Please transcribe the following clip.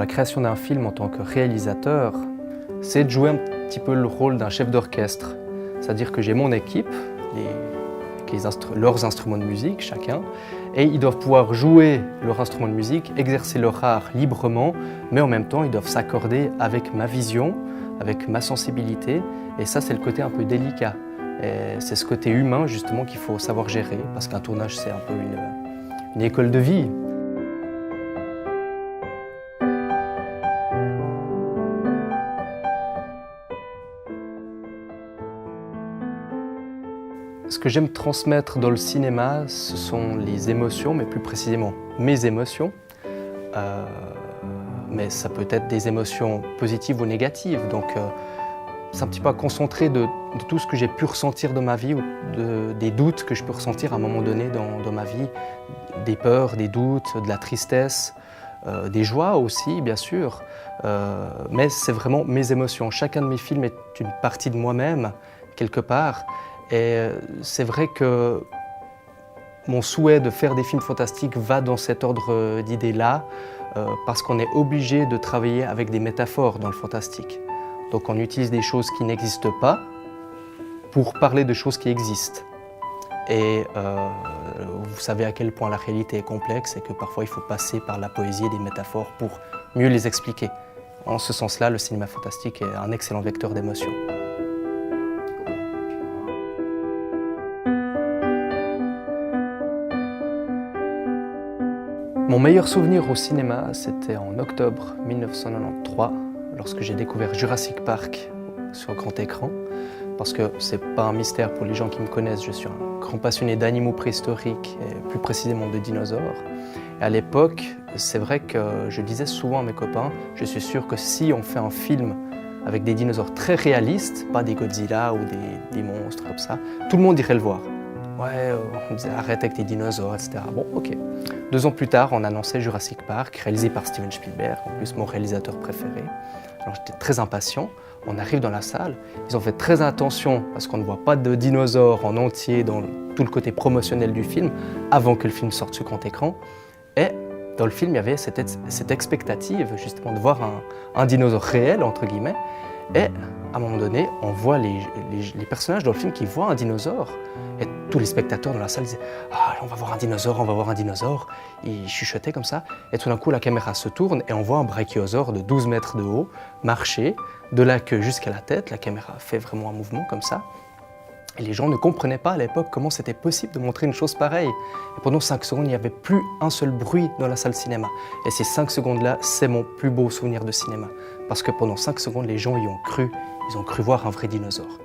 la création d'un film en tant que réalisateur, c'est de jouer un petit peu le rôle d'un chef d'orchestre. C'est-à-dire que j'ai mon équipe, leurs instruments de musique, chacun, et ils doivent pouvoir jouer leur instrument de musique, exercer leur art librement, mais en même temps, ils doivent s'accorder avec ma vision, avec ma sensibilité, et ça, c'est le côté un peu délicat. C'est ce côté humain, justement, qu'il faut savoir gérer, parce qu'un tournage, c'est un peu une école de vie. Ce que j'aime transmettre dans le cinéma, ce sont les émotions, mais plus précisément mes émotions. Mais ça peut être des émotions positives ou négatives. Donc c'est un petit peu à concentrer de tout ce que j'ai pu ressentir dans ma vie, ou des doutes que je peux ressentir à un moment donné dans ma vie, des peurs, des doutes, de la tristesse, des joies aussi, bien sûr. Mais c'est vraiment mes émotions. Chacun de mes films est une partie de moi-même, quelque part. Et c'est vrai que mon souhait de faire des films fantastiques va dans cet ordre d'idées-là, parce qu'on est obligé de travailler avec des métaphores dans le fantastique. Donc on utilise des choses qui n'existent pas pour parler de choses qui existent. Et vous savez à quel point la réalité est complexe et que parfois il faut passer par la poésie et des métaphores pour mieux les expliquer. En ce sens-là, le cinéma fantastique est un excellent vecteur d'émotion. Mon meilleur souvenir au cinéma, c'était en octobre 1993, lorsque j'ai découvert Jurassic Park sur grand écran. Parce que c'est pas un mystère pour les gens qui me connaissent, je suis un grand passionné d'animaux préhistoriques et plus précisément de dinosaures. Et à l'époque, c'est vrai que je disais souvent à mes copains, je suis sûr que si on fait un film avec des dinosaures très réalistes, pas des Godzilla ou des monstres comme ça, tout le monde irait le voir. Ouais, on me disait arrête avec tes dinosaures, etc. Bon, ok. 2 ans plus tard, on annonçait Jurassic Park, réalisé par Steven Spielberg, en plus mon réalisateur préféré. Alors j'étais très impatient. On arrive dans la salle, ils ont fait très attention parce qu'on ne voit pas de dinosaures en entier dans tout le côté promotionnel du film avant que le film sorte sur grand écran. Et dans le film, il y avait cette expectative justement de voir un dinosaure réel, entre guillemets. Et à un moment donné, on voit les personnages dans le film qui voient un dinosaure. Et tous les spectateurs dans la salle disaient « Ah, on va voir un dinosaure, on va voir un dinosaure ». Ils chuchotaient comme ça. Et tout d'un coup, la caméra se tourne et on voit un brachiosaure de 12 mètres de haut marcher de la queue jusqu'à la tête. La caméra fait vraiment un mouvement comme ça. Et les gens ne comprenaient pas à l'époque comment c'était possible de montrer une chose pareille. Et pendant 5 secondes, il n'y avait plus un seul bruit dans la salle cinéma. Et ces 5 secondes-là, c'est mon plus beau souvenir de cinéma. Parce que pendant 5 secondes, les gens y ont cru. Ils ont cru voir un vrai dinosaure.